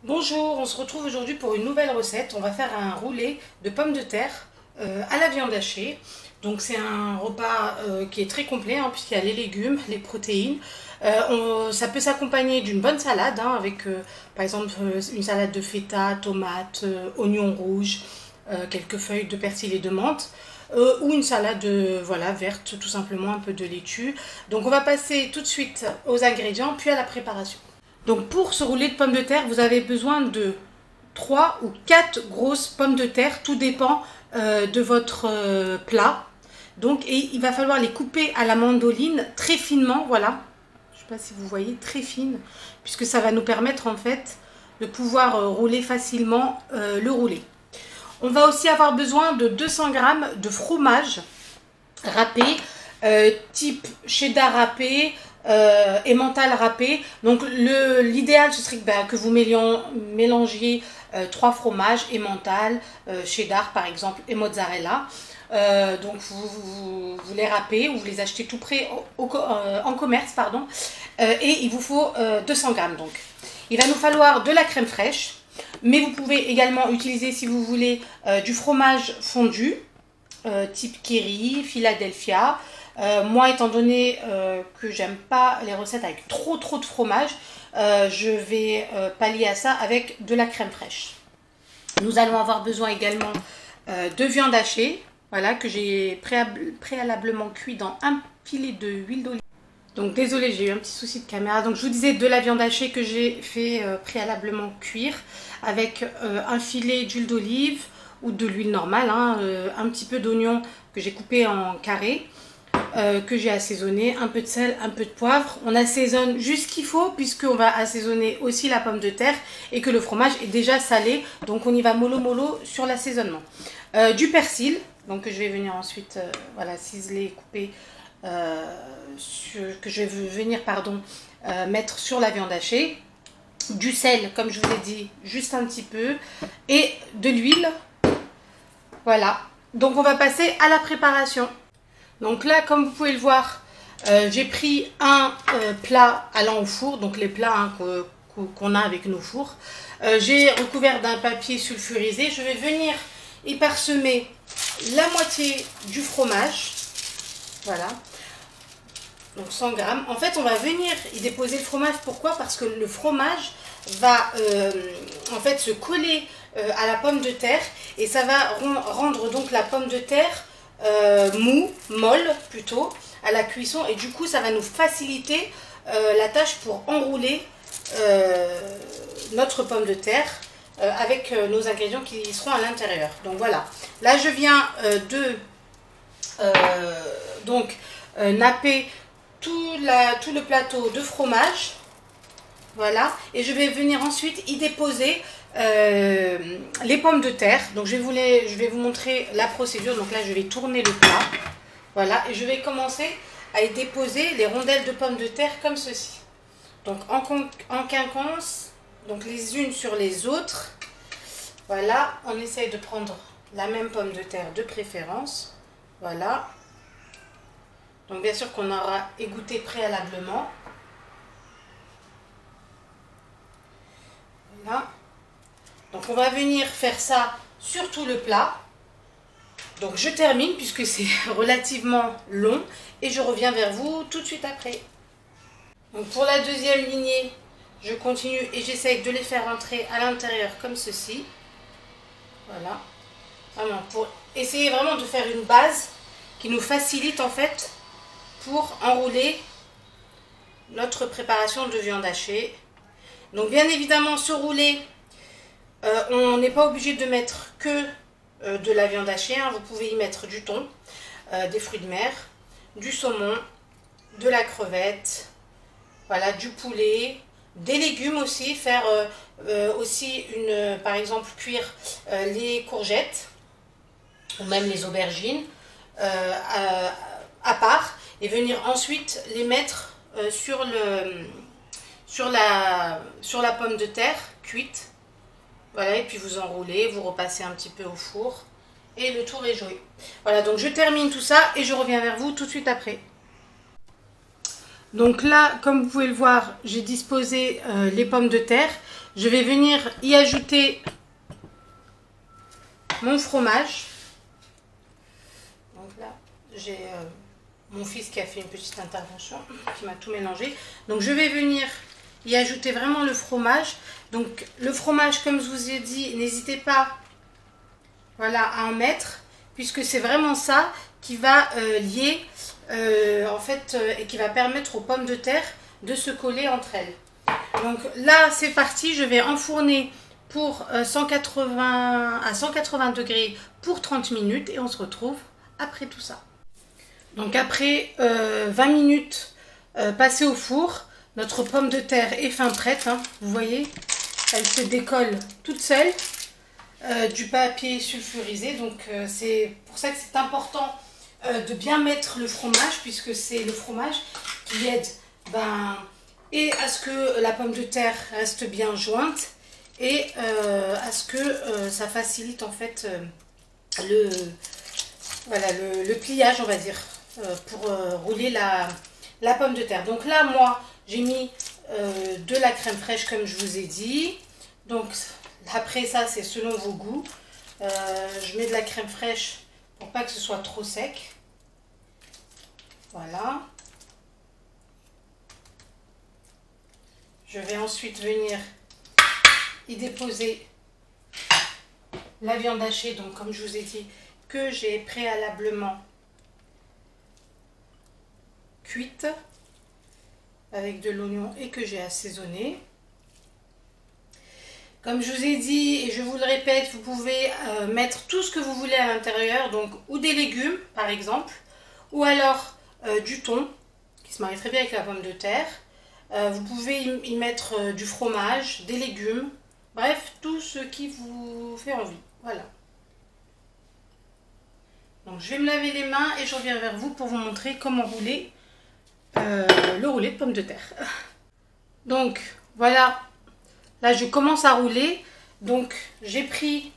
Bonjour, on se retrouve aujourd'hui pour une nouvelle recette. On va faire un roulé de pommes de terre à la viande hachée. Donc c'est un repas qui est très complet hein, puisqu'il y a les légumes, les protéines. Ça peut s'accompagner d'une bonne salade hein, avec par exemple une salade de feta, tomates, oignons rouges, quelques feuilles de persil et de menthe. Ou une salade voilà, verte, tout simplement un peu de laitue. Donc on va passer tout de suite aux ingrédients puis à la préparation. Donc pour ce roulé de pommes de terre, vous avez besoin de 3 ou 4 grosses pommes de terre, tout dépend de votre plat. Donc et il va falloir les couper à la mandoline très finement, voilà. Je ne sais pas si vous voyez, très fine, puisque ça va nous permettre en fait de pouvoir rouler facilement le roulé. On va aussi avoir besoin de 200 g de fromage râpé, type cheddar râpé, emmental râpé. Donc l'idéal ce serait que vous mélangiez 3 fromages, emmental, cheddar par exemple et mozzarella. Donc vous les râpez ou vous les achetez tout près en commerce pardon. Et il vous faut 200 g donc. Il va nous falloir de la crème fraîche, mais vous pouvez également utiliser si vous voulez du fromage fondu type Kerry, Philadelphia. Moi, étant donné que j'aime pas les recettes avec trop de fromage, je vais pallier à ça avec de la crème fraîche. Nous allons avoir besoin également de viande hachée, voilà, que j'ai préalablement cuit dans un filet d'huile d'olive. Donc désolé, j'ai eu un petit souci de caméra. Donc je vous disais de la viande hachée que j'ai fait préalablement cuire avec un filet d'huile d'olive ou de l'huile normale, hein, un petit peu d'oignon que j'ai coupé en carrés, que j'ai assaisonné, un peu de sel, un peu de poivre. On assaisonne juste ce qu'il faut puisqu'on va assaisonner aussi la pomme de terre et que le fromage est déjà salé. Donc on y va mollo mollo sur l'assaisonnement. Du persil, donc que je vais venir ensuite voilà, ciseler, couper, que je vais venir mettre sur la viande hachée. Du sel, comme je vous ai dit, juste un petit peu, et de l'huile. Voilà, donc on va passer à la préparation. Donc là, comme vous pouvez le voir, j'ai pris un plat allant au four, donc les plats hein, qu'on a avec nos fours. J'ai recouvert d'un papier sulfurisé. Je vais venir y parsemer la moitié du fromage. Voilà. Donc 100 g. En fait, on va venir y déposer le fromage. Pourquoi? Parce que le fromage va en fait se coller à la pomme de terre et ça va rendre donc la pomme de terre molle plutôt à la cuisson, et du coup ça va nous faciliter la tâche pour enrouler notre pomme de terre avec nos ingrédients qui seront à l'intérieur. Donc voilà, là je viens napper tout le plateau de fromage. Voilà, et je vais venir ensuite y déposer les pommes de terre. Donc je vais vous montrer la procédure. Donc là je vais tourner le plat. Voilà, et je vais commencer à y déposer les rondelles de pommes de terre comme ceci. Donc en quinconce, donc les unes sur les autres. Voilà, on essaye de prendre la même pomme de terre de préférence. Voilà. Donc bien sûr qu'on aura égoutté préalablement. Voilà. Donc on va venir faire ça sur tout le plat. Donc je termine puisque c'est relativement long et je reviens vers vous tout de suite après. Donc pour la deuxième lignée, je continue et j'essaye de les faire rentrer à l'intérieur comme ceci. Voilà. Vraiment pour essayer vraiment de faire une base qui nous facilite en fait pour enrouler notre préparation de viande hachée. Donc bien évidemment ce roulé, on n'est pas obligé de mettre que de la viande hachée, hein. Vous pouvez y mettre du thon, des fruits de mer, du saumon, de la crevette, voilà, du poulet, des légumes aussi, faire aussi par exemple cuire les courgettes ou même les aubergines à part et venir ensuite les mettre sur la pomme de terre cuite. Voilà, et puis vous enroulez, vous repassez un petit peu au four et le tour est joué. Voilà, donc je termine tout ça et je reviens vers vous tout de suite après. Donc là, comme vous pouvez le voir, j'ai disposé les pommes de terre. je vais venir y ajouter mon fromage. Donc là, j'ai mon fils qui a fait une petite intervention, qui m'a tout mélangé. Donc je vais venir y ajouter vraiment le fromage. Donc le fromage, comme je vous ai dit, n'hésitez pas, voilà, à en mettre, puisque c'est vraiment ça qui va lier, en fait, et qui va permettre aux pommes de terre de se coller entre elles. Donc là, c'est parti, je vais enfourner pour 180 à 180 degrés pour 30 minutes et on se retrouve après tout ça. Donc après 20 minutes passées au four, notre pomme de terre est fin prête, hein, vous voyez, elle se décolle toute seule du papier sulfurisé. Donc c'est pour ça que c'est important de bien mettre le fromage, puisque c'est le fromage qui aide et à ce que la pomme de terre reste bien jointe et à ce que ça facilite en fait le pliage, on va dire, pour rouler la pomme de terre. Donc là, moi, j'ai mis de la crème fraîche comme je vous ai dit. Donc après ça, c'est selon vos goûts. Je mets de la crème fraîche pour pas que ce soit trop sec. Voilà. Je vais ensuite venir y déposer la viande hachée, donc comme je vous ai dit, que j'ai préalablement cuite avec de l'oignon et que j'ai assaisonné. Comme je vous ai dit et je vous le répète, vous pouvez mettre tout ce que vous voulez à l'intérieur, donc ou des légumes par exemple, ou alors du thon qui se marie très bien avec la pomme de terre. Vous pouvez y mettre du fromage, des légumes, bref, tout ce qui vous fait envie. Voilà. Donc je vais me laver les mains et je reviens vers vous pour vous montrer comment rouler le roulé de pommes de terre. Donc voilà, là je commence à rouler. Donc j'ai pris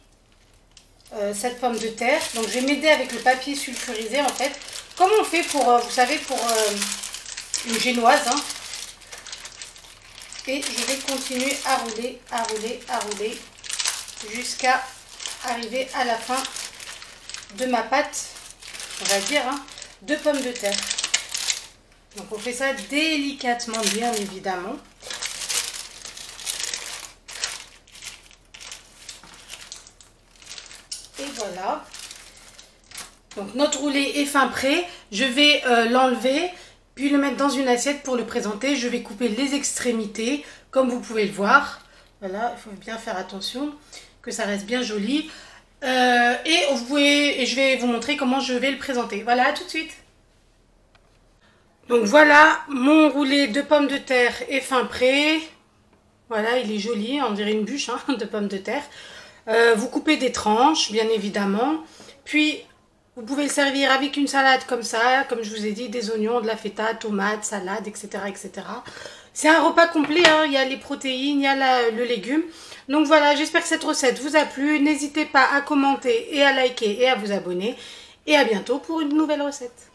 cette pomme de terre. Donc je vais m'aider avec le papier sulfurisé en fait. Comme on fait pour, vous savez, pour une génoise, hein. Et je vais continuer à rouler, à rouler, à rouler jusqu'à arriver à la fin de ma pâte, on va dire, hein, de pommes de terre. Donc on fait ça délicatement, bien évidemment. Et voilà. Donc notre roulé est fin prêt. Je vais l'enlever, puis le mettre dans une assiette pour le présenter. Je vais couper les extrémités, comme vous pouvez le voir. Voilà, il faut bien faire attention que ça reste bien joli. Et je vais vous montrer comment je vais le présenter. Voilà, à tout de suite. Donc voilà, mon roulé de pommes de terre est fin prêt. Voilà, il est joli, on dirait une bûche, hein, de pommes de terre. Vous coupez des tranches, bien évidemment. Puis, vous pouvez le servir avec une salade comme ça, comme je vous ai dit, des oignons, de la feta, tomates, salade, etc. etc. C'est un repas complet, hein. Il y a les protéines, il y a le légume. Donc voilà, j'espère que cette recette vous a plu. N'hésitez pas à commenter et à liker et à vous abonner. Et à bientôt pour une nouvelle recette.